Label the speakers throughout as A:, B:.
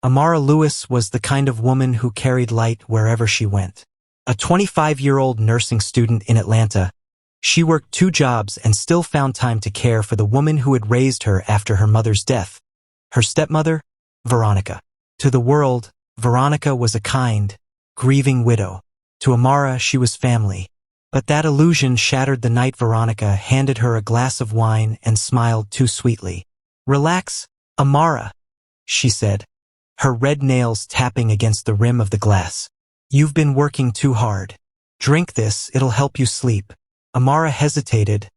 A: Amara Lewis was the kind of woman who carried light wherever she went. A 25-year-old nursing student in Atlanta, she worked 2 jobs and still found time to care for the woman who had raised her after her mother's death. Her stepmother, Veronica. To the world, Veronica was a kind, grieving widow. To Amara, she was family. But that illusion shattered the night Veronica handed her a glass of wine and smiled too sweetly. "Relax, Amara," she said, her red nails tapping against the rim of the glass. "You've been working too hard. Drink this, it'll help you sleep." Amara hesitated,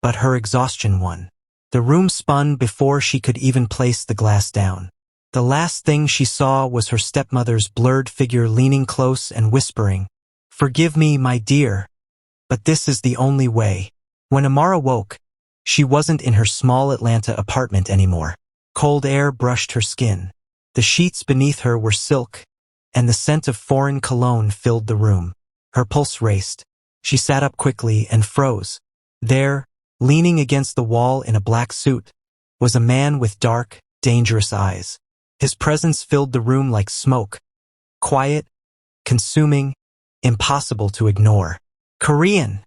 A: but her exhaustion won. The room spun before she could even place the glass down. The last thing she saw was her stepmother's blurred figure leaning close and whispering, "Forgive me, my dear, but this is the only way." When Amara woke, she wasn't in her small Atlanta apartment anymore. Cold air brushed her skin. The sheets beneath her were silk, and the scent of foreign cologne filled the room. Her pulse raced. She sat up quickly and froze. There, leaning against the wall in a black suit, was a man with dark, dangerous eyes. His presence filled the room like smoke. Quiet, consuming, impossible to ignore. "Korean,"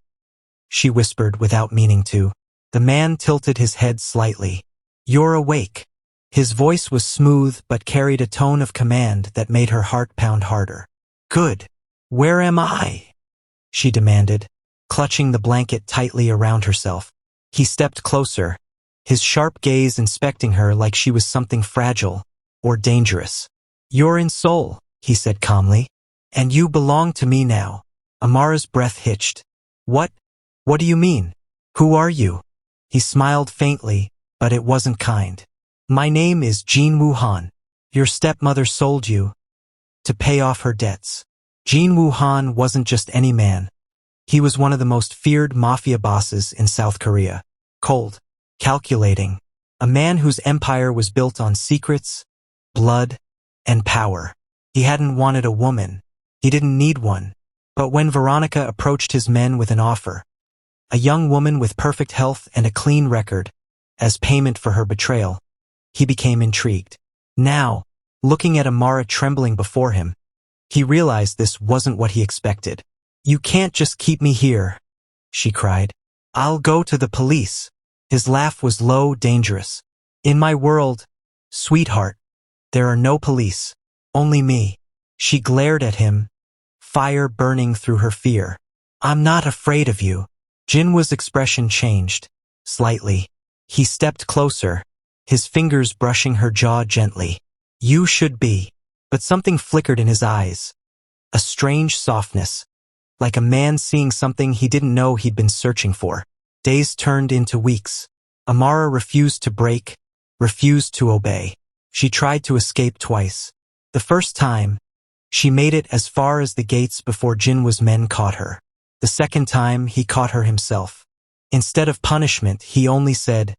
A: she whispered without meaning to. The man tilted his head slightly. "You're awake." His voice was smooth but carried a tone of command that made her heart pound harder. "Good. Where am I?" she demanded, clutching the blanket tightly around herself. He stepped closer, his sharp gaze inspecting her like she was something fragile or dangerous. "You're in Seoul," he said calmly, "and you belong to me now." Amara's breath hitched. What do you mean? Who are you?" He smiled faintly, but it wasn't kind. "My name is Jin Woo Han. Your stepmother sold you to pay off her debts." Jin Woo Han wasn't just any man. He was one of the most feared mafia bosses in South Korea. Cold, calculating, a man whose empire was built on secrets, blood, and power. He hadn't wanted a woman. He didn't need one. But when Veronica approached his men with an offer, a young woman with perfect health and a clean record, as payment for her betrayal, he became intrigued. Now, looking at Amara trembling before him, he realized this wasn't what he expected. "You can't just keep me here," she cried. "I'll go to the police." His laugh was low, dangerous. "In my world, sweetheart, there are no police, only me." She glared at him, fire burning through her fear. "I'm not afraid of you." Jinwoo's expression changed, slightly. He stepped closer, his fingers brushing her jaw gently. "You should be." But something flickered in his eyes. A strange softness, like a man seeing something he didn't know he'd been searching for. Days turned into weeks. Amara refused to break, refused to obey. She tried to escape twice. The first time, she made it as far as the gates before Jinwoo's men caught her. The second time, he caught her himself. Instead of punishment, he only said,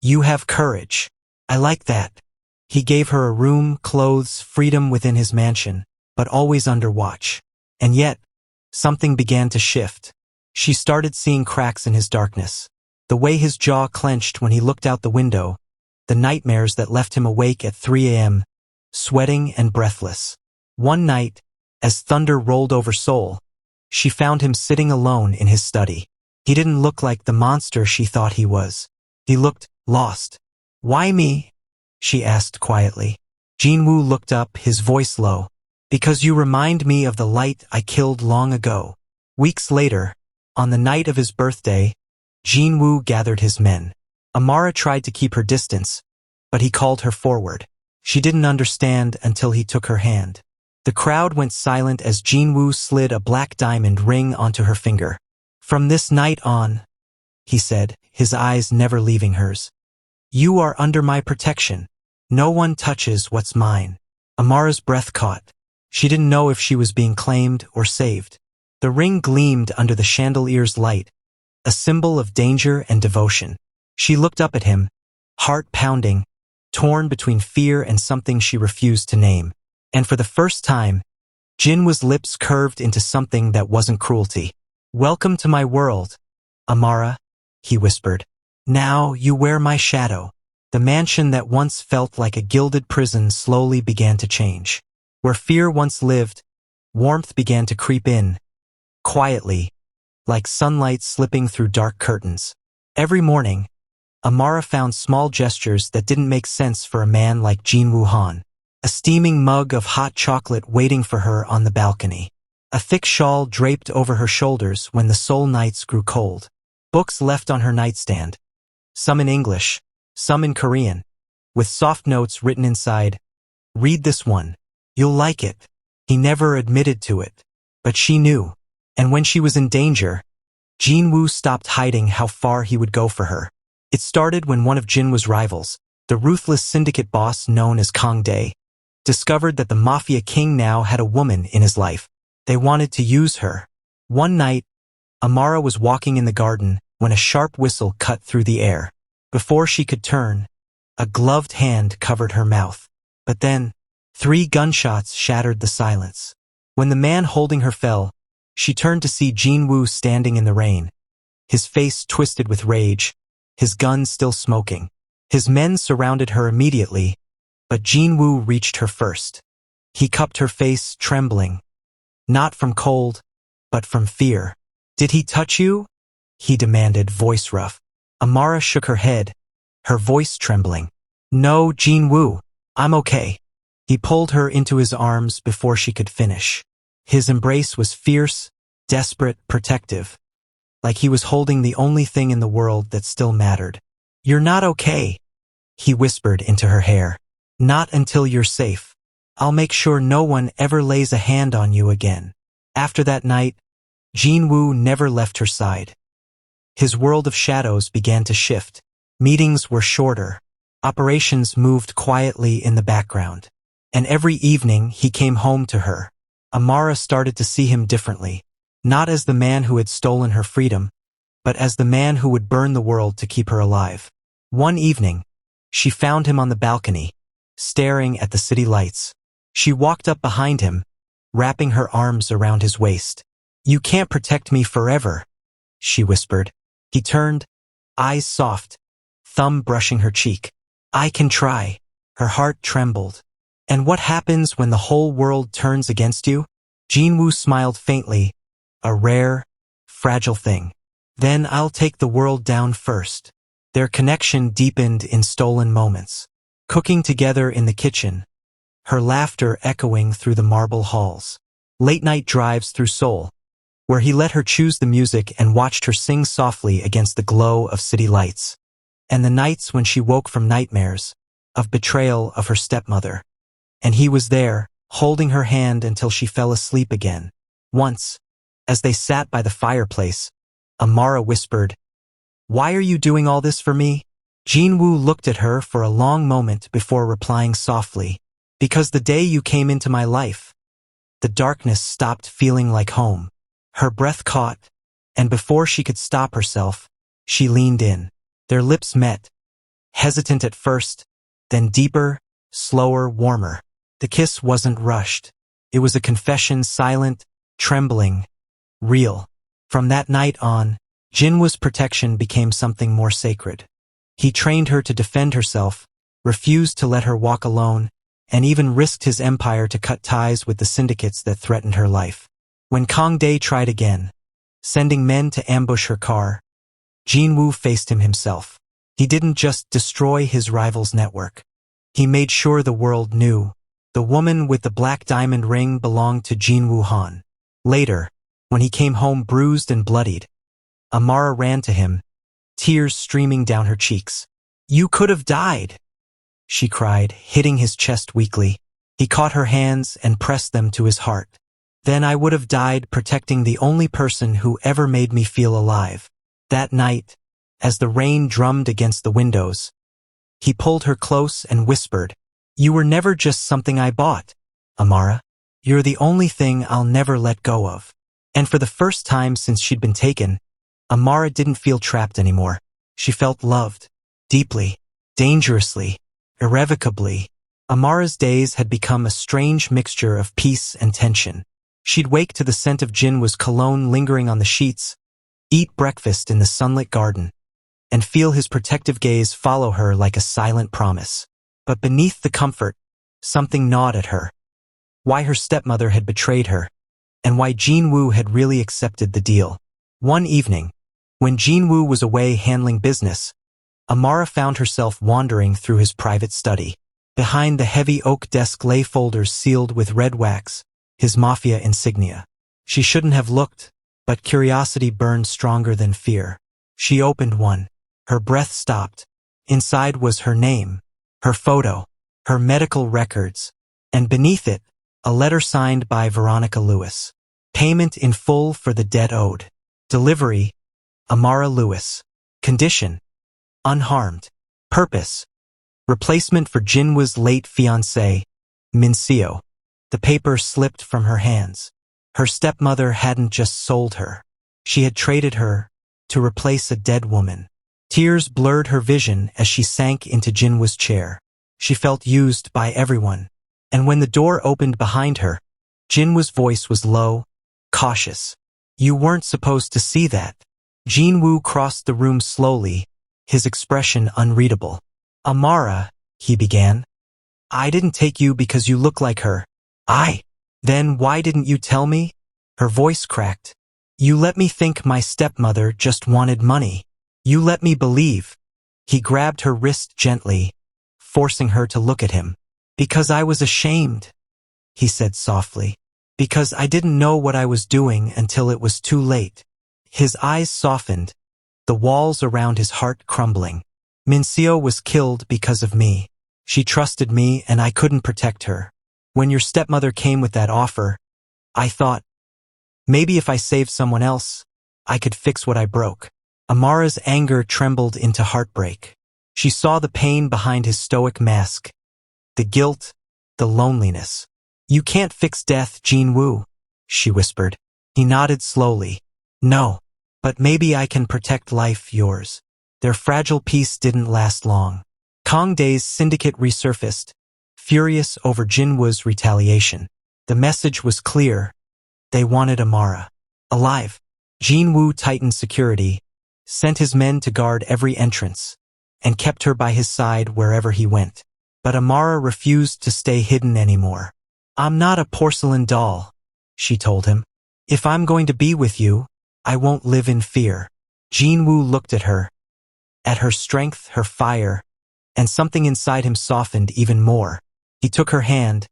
A: "You have courage. I like that." He gave her a room, clothes, freedom within his mansion, but always under watch. And yet, something began to shift. She started seeing cracks in his darkness. The way his jaw clenched when he looked out the window, the nightmares that left him awake at 3 a.m., sweating and breathless. One night, as thunder rolled over Seoul, she found him sitting alone in his study. He didn't look like the monster she thought he was. He looked lost. "Why me?" she asked quietly. Jinwoo looked up, his voice low. "Because you remind me of the light I killed long ago." Weeks later, on the night of his birthday, Jinwoo gathered his men. Amara tried to keep her distance, but he called her forward. She didn't understand until he took her hand. The crowd went silent as Jinwoo slid a black diamond ring onto her finger. "From this night on," he said, his eyes never leaving hers, "you are under my protection. No one touches what's mine." Amara's breath caught. She didn't know if she was being claimed or saved. The ring gleamed under the chandelier's light, a symbol of danger and devotion. She looked up at him, heart pounding, torn between fear and something she refused to name. And for the first time, Jinwoo's lips curved into something that wasn't cruelty. "Welcome to my world, Amara," he whispered. "Now you wear my shadow." The mansion that once felt like a gilded prison slowly began to change. Where fear once lived, warmth began to creep in, quietly, like sunlight slipping through dark curtains. Every morning, Amara found small gestures that didn't make sense for a man like Jinwoo Han. A steaming mug of hot chocolate waiting for her on the balcony. A thick shawl draped over her shoulders when the Seoul nights grew cold. Books left on her nightstand. Some in English, some in Korean, with soft notes written inside. Read this one. You'll like it. He never admitted to it, but she knew. And when she was in danger, Jinwoo stopped hiding how far he would go for her. It started when one of Jinwoo's rivals, the ruthless syndicate boss known as Kang Dae, discovered that the MAFIA king now had a woman in his life. They wanted to use her. One night, Amara was walking in the garden when a sharp whistle cut through the air. Before she could turn, a gloved hand covered her mouth. But then, 3 gunshots shattered the silence. When the man holding her fell, she turned to see Jinwoo standing in the rain. His face twisted with rage, his gun still smoking. His men surrounded her immediately, but Jinwoo reached her first. He cupped her face, trembling. Not from cold, but from fear. "Did he touch you?" he demanded, voice rough. Amara shook her head, her voice trembling. "No, Jinwoo, I'm okay." He pulled her into his arms before she could finish. His embrace was fierce, desperate, protective, like he was holding the only thing in the world that still mattered. "You're not okay," he whispered into her hair. "Not until you're safe. I'll make sure no one ever lays a hand on you again." After that night, Jinwoo never left her side. His world of shadows began to shift. Meetings were shorter. Operations moved quietly in the background. And every evening he came home to her. Amara started to see him differently. Not as the man who had stolen her freedom, but as the man who would burn the world to keep her alive. One evening, she found him on the balcony, staring at the city lights. She walked up behind him, wrapping her arms around his waist. "You can't protect me forever," she whispered. He turned, eyes soft, thumb brushing her cheek. "I can try." Her heart trembled. "And what happens when the whole world turns against you?" Jinwoo smiled faintly, a rare, fragile thing. "Then I'll take the world down first." Their connection deepened in stolen moments. Cooking together in the kitchen, her laughter echoing through the marble halls. Late-night drives through Seoul, where he let her choose the music and watched her sing softly against the glow of city lights. And the nights when she woke from nightmares, of betrayal of her stepmother. And he was there, holding her hand until she fell asleep again. Once, as they sat by the fireplace, Amara whispered, "Why are you doing all this for me?" Jinwoo looked at her for a long moment before replying softly, "Because the day you came into my life, the darkness stopped feeling like home." Her breath caught, and before she could stop herself, she leaned in. Their lips met, hesitant at first, then deeper, slower, warmer. The kiss wasn't rushed. It was a confession, silent, trembling, real. From that night on, Jinwoo's protection became something more sacred. He trained her to defend herself, refused to let her walk alone, and even risked his empire to cut ties with the syndicates that threatened her life. When Kang Dae tried again, sending men to ambush her car, Jinwoo faced him himself. He didn't just destroy his rival's network. He made sure the world knew. The woman with the black diamond ring belonged to Jinwoo Han. Later, when he came home bruised and bloodied, Amara ran to him, tears streaming down her cheeks. "You could have died," she cried, hitting his chest weakly. He caught her hands and pressed them to his heart. "Then I would have died protecting the only person who ever made me feel alive." That night, as the rain drummed against the windows, he pulled her close and whispered, "You were never just something I bought, Amara. You're the only thing I'll never let go of." And for the first time since she'd been taken, Amara didn't feel trapped anymore. She felt loved, deeply, dangerously, irrevocably. Amara's days had become a strange mixture of peace and tension. She'd wake to the scent of Jinwoo's cologne lingering on the sheets, eat breakfast in the sunlit garden, and feel his protective gaze follow her like a silent promise. But beneath the comfort, something gnawed at her. Why her stepmother had betrayed her, and why Jinwoo had really accepted the deal. One evening, when Jinwoo was away handling business, Amara found herself wandering through his private study. Behind the heavy oak desk lay folders sealed with red wax, his MAFIA insignia. She shouldn't have looked, but curiosity burned stronger than fear. She opened one. Her breath stopped. Inside was her name, her photo, her medical records, and beneath it, a letter signed by Veronica Lewis. Payment in full for the debt owed. Delivery, Amara Lewis. Condition, unharmed. Purpose, replacement for Jinwoo's late fiancé, Minseo. The paper slipped from her hands. Her stepmother hadn't just sold her. She had traded her to replace a dead woman. Tears blurred her vision as she sank into Jinwoo's chair. She felt used by everyone. And when the door opened behind her, Jinwoo's voice was low, cautious. You weren't supposed to see that. Jinwoo crossed the room slowly, his expression unreadable. Amara, he began. I didn't take you because you look like her. Then why didn't you tell me? Her voice cracked. You let me think my stepmother just wanted money. You let me believe. He grabbed her wrist gently, forcing her to look at him. Because I was ashamed, he said softly. Because I didn't know what I was doing until it was too late. His eyes softened, the walls around his heart crumbling. Minseo was killed because of me. She trusted me and I couldn't protect her. When your stepmother came with that offer, I thought, maybe if I saved someone else, I could fix what I broke. Amara's anger trembled into heartbreak. She saw the pain behind his stoic mask, the guilt, the loneliness. You can't fix death, Jinwoo, she whispered. He nodded slowly. No, but maybe I can protect life, yours. Their fragile peace didn't last long. Kongdae's syndicate resurfaced, furious over Jinwoo's retaliation. The message was clear. They wanted Amara alive. Jinwoo tightened security, sent his men to guard every entrance, and kept her by his side wherever he went. But Amara refused to stay hidden anymore. I'm not a porcelain doll, she told him. If I'm going to be with you, I won't live in fear. Jinwoo looked at her strength, her fire, and something inside him softened even more. He took her hand,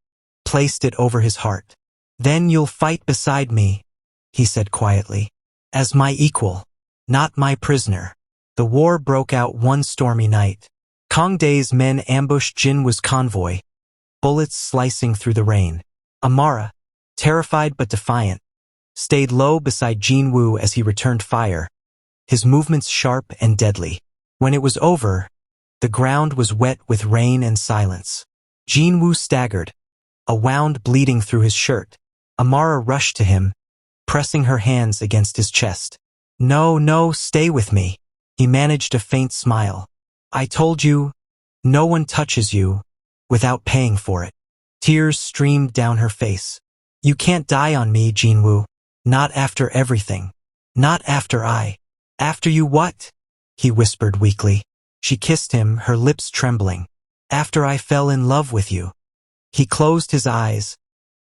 A: placed it over his heart. Then you'll fight beside me, he said quietly. As my equal, not my prisoner. The war broke out one stormy night. Kongdae's men ambushed Jinwoo's convoy, bullets slicing through the rain. Amara, terrified but defiant, stayed low beside Jinwoo as he returned fire, his movements sharp and deadly. When it was over, the ground was wet with rain and silence. Jinwoo staggered, a wound bleeding through his shirt. Amara rushed to him, pressing her hands against his chest. No, stay with me. He managed a faint smile. I told you, no one touches you without paying for it. Tears streamed down her face. You can't die on me, Jinwoo. Not after everything. Not after After you what? He whispered weakly. She kissed him, her lips trembling. After I fell in love with you. He closed his eyes,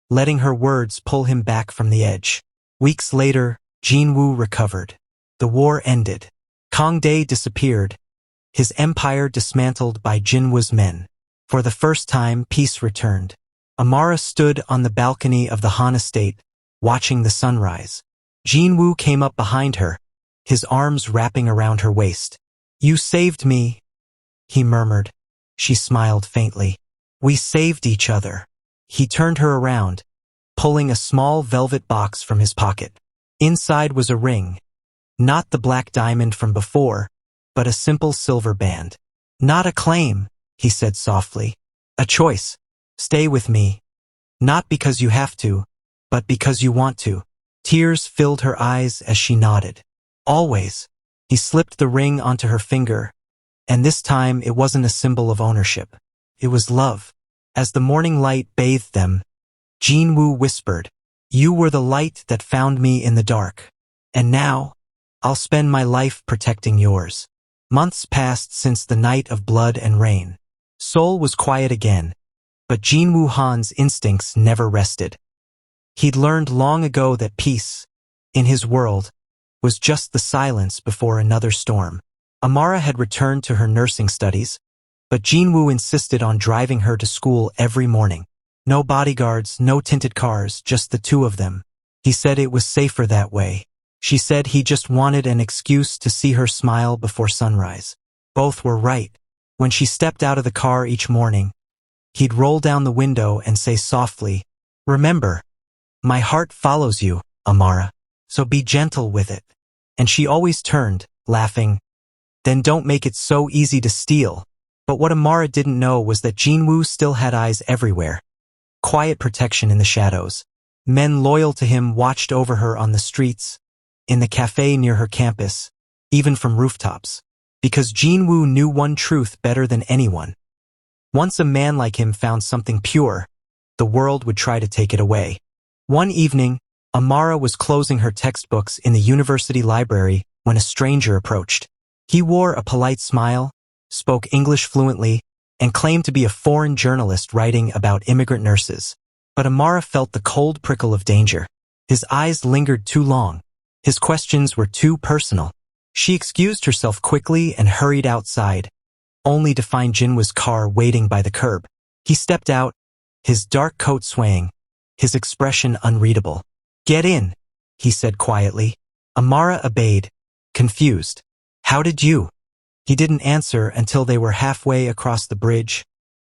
A: letting her words pull him back from the edge. Weeks later, Jinwoo recovered. The war ended. Kongdae disappeared, his empire dismantled by Jinwoo's men. For the first time, peace returned. Amara stood on the balcony of the Han estate, watching the sunrise. Jinwoo came up behind her, his arms wrapping around her waist. You saved me, he murmured. She smiled faintly. We saved each other. He turned her around, pulling a small velvet box from his pocket. Inside was a ring. Not the black diamond from before, but a simple silver band. Not a claim, he said softly. A choice. Stay with me. Not because you have to, but because you want to. Tears filled her eyes as she nodded. Always. He slipped the ring onto her finger, and this time it wasn't a symbol of ownership. It was love. As the morning light bathed them, Jinwoo whispered, You were the light that found me in the dark. And now, I'll spend my life protecting yours. Months passed since the night of blood and rain. Seoul was quiet again, but Jinwoo Han's instincts never rested. He'd learned long ago that peace, in his world, was just the silence before another storm. Amara had returned to her nursing studies, but Jinwoo insisted on driving her to school every morning. No bodyguards, no tinted cars, just the two of them. He said it was safer that way. She said he just wanted an excuse to see her smile before sunrise. Both were right. When she stepped out of the car each morning, he'd roll down the window and say softly, "Remember, my heart follows you, Amara, so be gentle with it." And she always turned, laughing, "Then don't make it so easy to steal." But what Amara didn't know was that Jinwoo still had eyes everywhere. Quiet protection in the shadows. Men loyal to him watched over her on the streets, in the cafe near her campus, even from rooftops. Because Jinwoo knew one truth better than anyone. Once a man like him found something pure, the world would try to take it away. One evening, Amara was closing her textbooks in the university library when a stranger approached. He wore a polite smile, spoke English fluently, and claimed to be a foreign journalist writing about immigrant nurses. But Amara felt the cold prickle of danger. His eyes lingered too long. His questions were too personal. She excused herself quickly and hurried outside, only to find Jinwoo's car waiting by the curb. He stepped out, his dark coat swaying, his expression unreadable. "Get in," he said quietly. Amara obeyed, confused. "How did you?" He didn't answer until they were halfway across the bridge,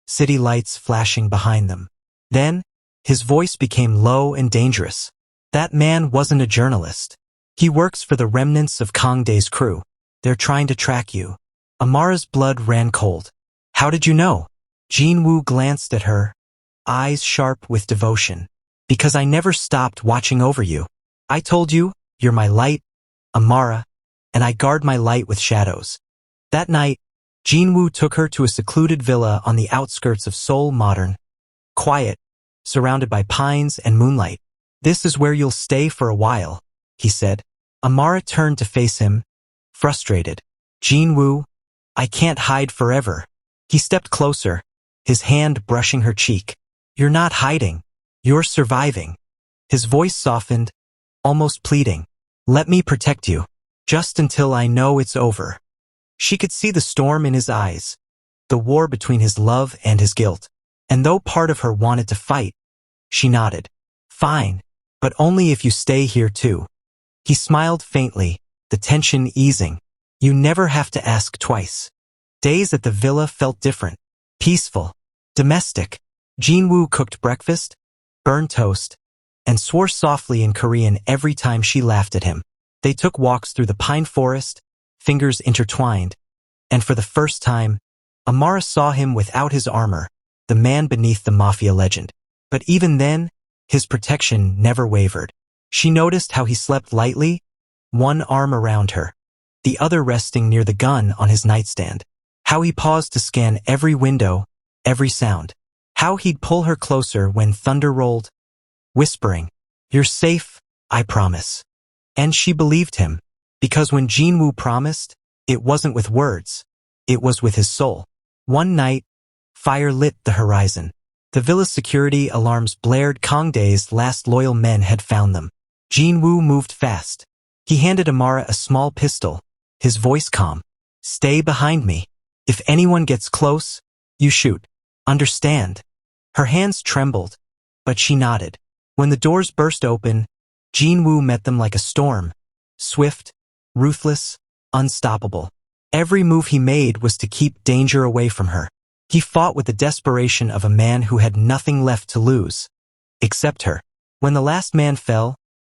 A: city lights flashing behind them. Then, his voice became low and dangerous. "That man wasn't a journalist. He works for the remnants of Kang Dae's crew. They're trying to track you." Amara's blood ran cold. "How did you know?" Jinwoo glanced at her, eyes sharp with devotion. "Because I never stopped watching over you. I told you, you're my light, Amara, and I guard my light with shadows." That night, Jinwoo took her to a secluded villa on the outskirts of Seoul, modern, quiet, surrounded by pines and moonlight. "This is where you'll stay for a while," he said. Amara turned to face him, frustrated. "Jinwoo, I can't hide forever." He stepped closer, his hand brushing her cheek. "You're not hiding. You're surviving." His voice softened, almost pleading. "Let me protect you, just until I know it's over." She could see the storm in his eyes, the war between his love and his guilt. And though part of her wanted to fight, she nodded. "Fine, but only if you stay here too." He smiled faintly, the tension easing. "You never have to ask twice." Days at the villa felt different, peaceful, domestic. Jinwoo cooked breakfast, burned toast, and swore softly in Korean every time she laughed at him. They took walks through the pine forest, fingers intertwined, and for the first time, Amara saw him without his armor, the man beneath the MAFIA legend. But even then, his protection never wavered. She noticed how he slept lightly, one arm around her, the other resting near the gun on his nightstand. How he paused to scan every window, every sound. How he'd pull her closer when thunder rolled, whispering, "You're safe, I promise." And she believed him, because when Jinwoo promised, it wasn't with words, it was with his soul. One night, fire lit the horizon. The villa's security alarms blared. Kang Dae's last loyal men had found them. Jinwoo moved fast. He handed Amara a small pistol, his voice calm. "Stay behind me. If anyone gets close, you shoot. Understand?" Her hands trembled, but she nodded. When the doors burst open, Jinwoo met them like a storm, swift, ruthless, unstoppable. Every move he made was to keep danger away from her. He fought with the desperation of a man who had nothing left to lose, except her. When the last man fell,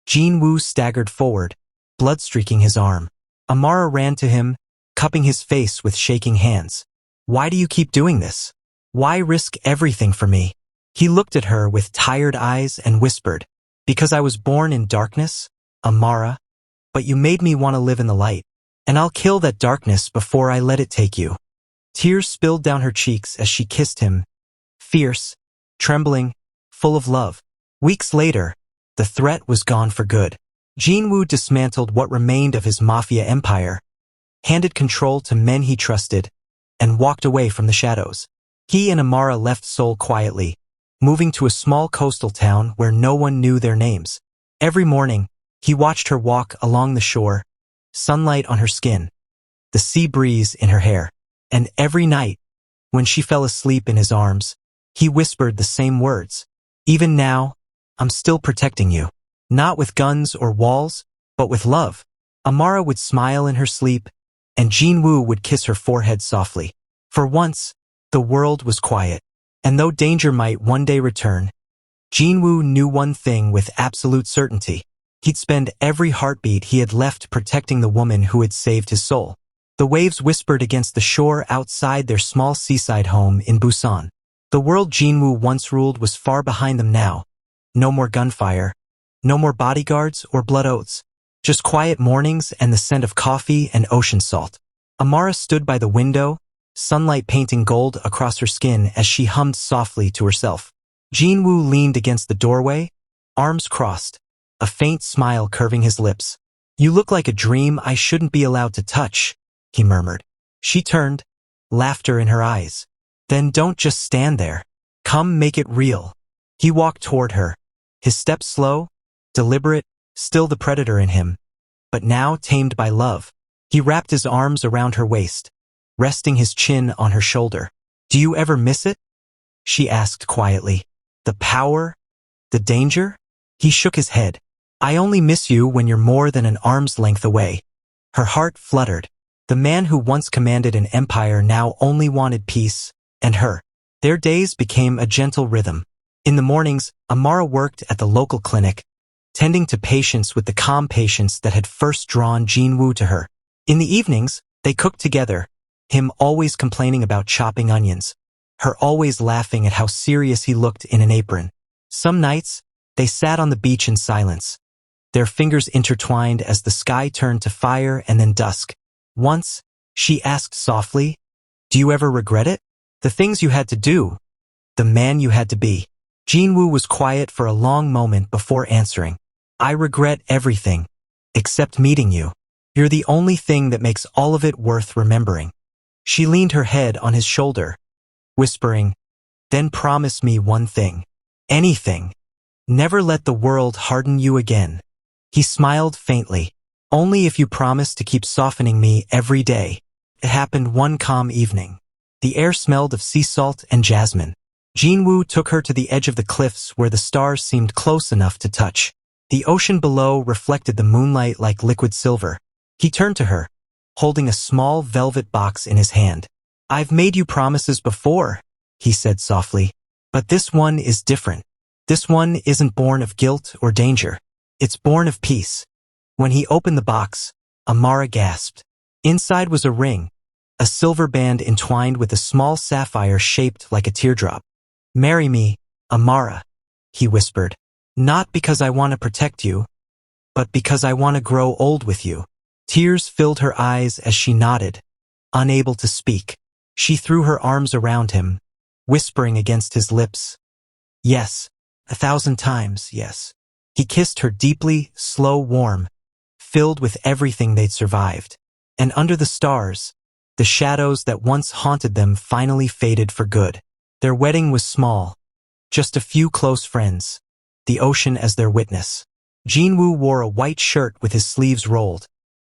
A: Jinwoo staggered forward, blood streaking his arm. Amara ran to him, cupping his face with shaking hands. "Why do you keep doing this? Why risk everything for me?" He looked at her with tired eyes and whispered, "Because I was born in darkness, Amara, but you made me want to live in the light. And I'll kill that darkness before I let it take you." Tears spilled down her cheeks as she kissed him, fierce, trembling, full of love. Weeks later, the threat was gone for good. Jinwoo dismantled what remained of his MAFIA empire, handed control to men he trusted, and walked away from the shadows. He and Amara left Seoul quietly, moving to a small coastal town where no one knew their names. Every morning, he watched her walk along the shore, sunlight on her skin, the sea breeze in her hair. And every night, when she fell asleep in his arms, he whispered the same words. Even now, I'm still protecting you. Not with guns or walls, but with love. Amara would smile in her sleep, and Jinwoo would kiss her forehead softly. For once, the world was quiet. And though danger might one day return, Jinwoo knew one thing with absolute certainty. He'd spend every heartbeat he had left protecting the woman who had saved his soul. The waves whispered against the shore outside their small seaside home in Busan. The world Jinwoo once ruled was far behind them now. No more gunfire, no more bodyguards or blood oaths, just quiet mornings and the scent of coffee and ocean salt. Amara stood by the window, sunlight painting gold across her skin as she hummed softly to herself. Jinwoo leaned against the doorway, arms crossed, a faint smile curving his lips. You look like a dream I shouldn't be allowed to touch, he murmured. She turned, laughter in her eyes. Then don't just stand there. Come make it real. He walked toward her, his steps slow, deliberate, still the predator in him, but now tamed by love. He wrapped his arms around her waist, resting his chin on her shoulder. Do you ever miss it? She asked quietly. The power? The danger? He shook his head. I only miss you when you're more than an arm's length away. Her heart fluttered. The man who once commanded an empire now only wanted peace, and her. Their days became a gentle rhythm. In the mornings, Amara worked at the local clinic, tending to patients with the calm patience that had first drawn Jinwoo to her. In the evenings, they cooked together, him always complaining about chopping onions, her always laughing at how serious he looked in an apron. Some nights, they sat on the beach in silence, their fingers intertwined as the sky turned to fire and then dusk. Once, she asked softly, do you ever regret it? The things you had to do, the man you had to be. Jinwoo was quiet for a long moment before answering. I regret everything, except meeting you. You're the only thing that makes all of it worth remembering. She leaned her head on his shoulder, whispering, then promise me one thing. Anything. Never let the world harden you again. He smiled faintly. Only if you promise to keep softening me every day. It happened one calm evening. The air smelled of sea salt and jasmine. Jinwoo took her to the edge of the cliffs where the stars seemed close enough to touch. The ocean below reflected the moonlight like liquid silver. He turned to her, holding a small velvet box in his hand. I've made you promises before, he said softly, but this one is different. This one isn't born of guilt or danger. It's born of peace. When he opened the box, Amara gasped. Inside was a ring, a silver band entwined with a small sapphire shaped like a teardrop. Marry me, Amara, he whispered. Not because I want to protect you, but because I want to grow old with you. Tears filled her eyes as she nodded, unable to speak. She threw her arms around him, whispering against his lips. Yes, 1,000 times, yes. He kissed her deeply, slow, warm, filled with everything they'd survived. And under the stars, the shadows that once haunted them finally faded for good. Their wedding was small, just a few close friends, the ocean as their witness. Jinwoo wore a white shirt with his sleeves rolled,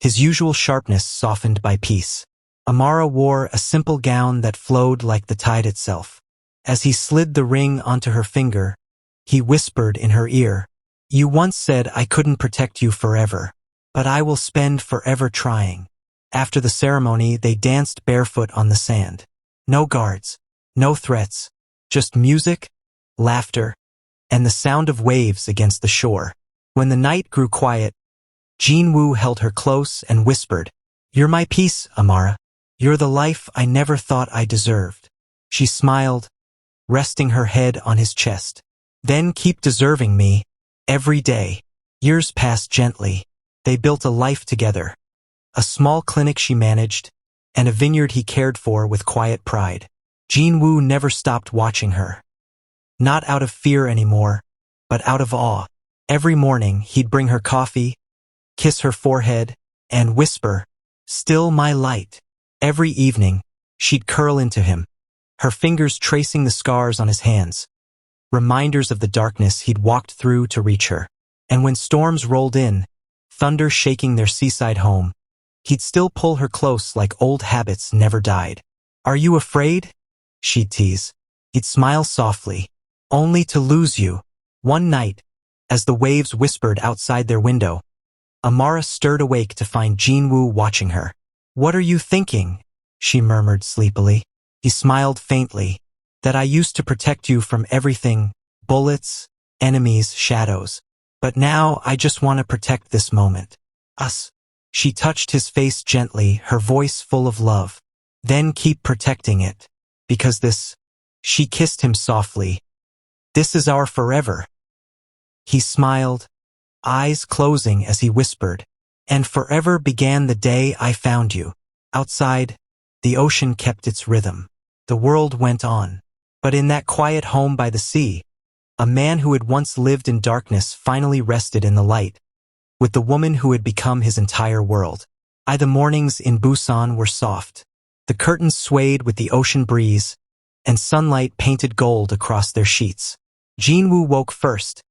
A: his usual sharpness softened by peace. Amara wore a simple gown that flowed like the tide itself. As he slid the ring onto her finger, he whispered in her ear, You once said I couldn't protect you forever, but I will spend forever trying. After the ceremony, they danced barefoot on the sand. No guards, no threats, just music, laughter, and the sound of waves against the shore. When the night grew quiet, Jinwoo held her close and whispered, You're my peace, Amara. You're the life I never thought I deserved. She smiled, resting her head on his chest. Then keep deserving me, every day. Years passed gently. They built a life together. A small clinic she managed, and a vineyard he cared for with quiet pride. Jinwoo never stopped watching her. Not out of fear anymore, but out of awe. Every morning he'd bring her coffee, kiss her forehead, and whisper, Still my light. Every evening, she'd curl into him, her fingers tracing the scars on his hands, reminders of the darkness he'd walked through to reach her. And when storms rolled in, thunder shaking their seaside home, he'd still pull her close like old habits never died. Are you afraid? She'd tease. He'd smile softly. Only to lose you. One night, as the waves whispered outside their window, Amara stirred awake to find Jinwoo watching her. What are you thinking? She murmured sleepily. He smiled faintly. That I used to protect you from everything, bullets, enemies, shadows. But now I just want to protect this moment. Us. She touched his face gently, her voice full of love. Then keep protecting it. Because this. She kissed him softly. This is our forever. He smiled, eyes closing as he whispered, and forever began the day I found you. Outside, the ocean kept its rhythm. The world went on. But in that quiet home by the sea, a man who had once lived in darkness finally rested in the light, with the woman who had become his entire world. The mornings in Busan were soft. The curtains swayed with the ocean breeze, and sunlight painted gold across their sheets. Jinwoo woke first,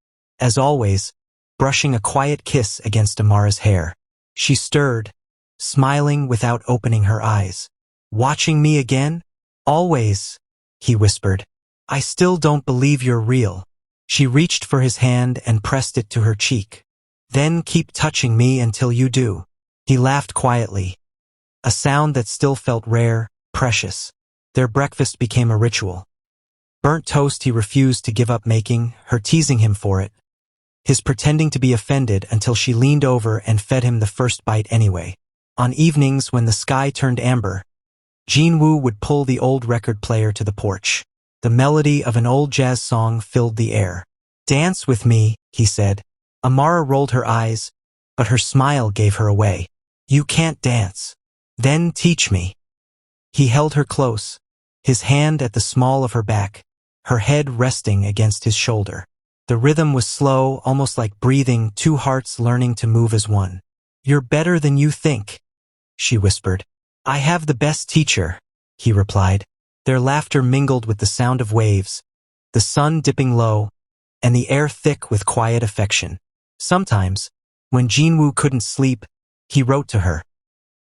A: as always, brushing a quiet kiss against Amara's hair. She stirred, smiling without opening her eyes. Watching me again? Always, he whispered. I still don't believe you're real. She reached for his hand and pressed it to her cheek. Then keep touching me until you do. He laughed quietly, a sound that still felt rare, precious. Their breakfast became a ritual. Burnt toast he refused to give up making, her teasing him for it, his pretending to be offended until she leaned over and fed him the first bite anyway. On evenings when the sky turned amber, Jinwoo would pull the old record player to the porch. The melody of an old jazz song filled the air. Dance with me, he said. Amara rolled her eyes, but her smile gave her away. You can't dance. Then teach me. He held her close, his hand at the small of her back, her head resting against his shoulder. The rhythm was slow, almost like breathing, two hearts learning to move as one. You're better than you think, she whispered. I have the best teacher, he replied. Their laughter mingled with the sound of waves, the sun dipping low, and the air thick with quiet affection. Sometimes, when Jinwoo couldn't sleep, he wrote to her.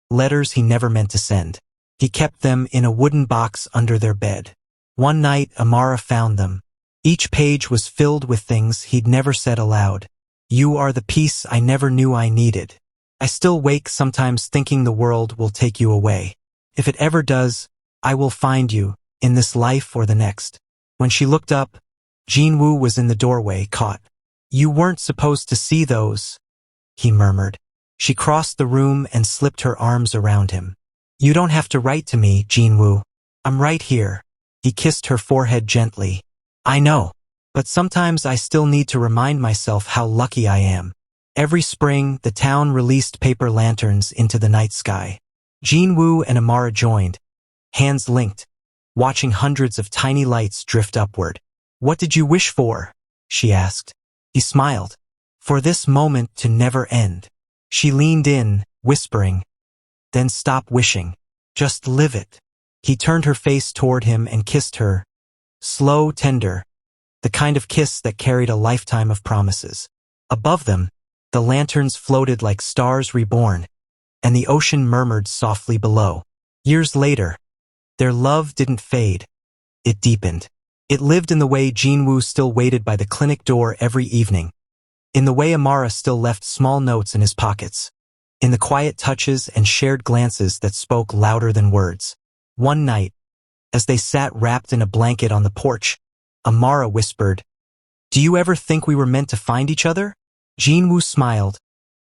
A: Letters he never meant to send. He kept them in a wooden box under their bed. One night, Amara found them. Each page was filled with things he'd never said aloud. You are the peace I never knew I needed. I still wake sometimes thinking the world will take you away. If it ever does, I will find you, in this life or the next. When she looked up, Jinwoo was in the doorway, caught. You weren't supposed to see those, he murmured. She crossed the room and slipped her arms around him. You don't have to write to me, Jinwoo. I'm right here. He kissed her forehead gently. I know, but sometimes I still need to remind myself how lucky I am. Every spring, the town released paper lanterns into the night sky. Jinwoo and Amara joined, hands linked, watching hundreds of tiny lights drift upward. What did you wish for? She asked. He smiled. For this moment to never end. She leaned in, whispering, then stop wishing. Just live it. He turned her face toward him and kissed her, slow, tender, the kind of kiss that carried a lifetime of promises. Above them, the lanterns floated like stars reborn, and the ocean murmured softly below. Years later, their love didn't fade. It deepened. It lived in the way Jinwoo still waited by the clinic door every evening, in the way Amara still left small notes in his pockets, in the quiet touches and shared glances that spoke louder than words. One night, as they sat wrapped in a blanket on the porch, Amara whispered, Do you ever think we were meant to find each other? Jinwoo smiled,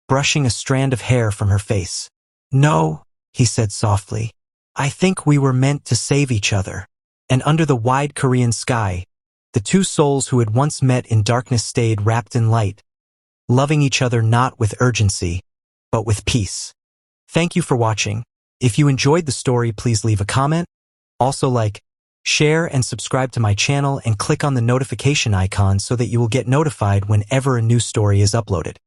A: brushing a strand of hair from her face. No, he said softly. I think we were meant to save each other. And under the wide Korean sky, the two souls who had once met in darkness stayed wrapped in light, loving each other not with urgency, but with peace. Thank you for watching. If you enjoyed the story, please leave a comment. Also share and subscribe to my channel and click on the notification icon so that you will get notified whenever a new story is uploaded.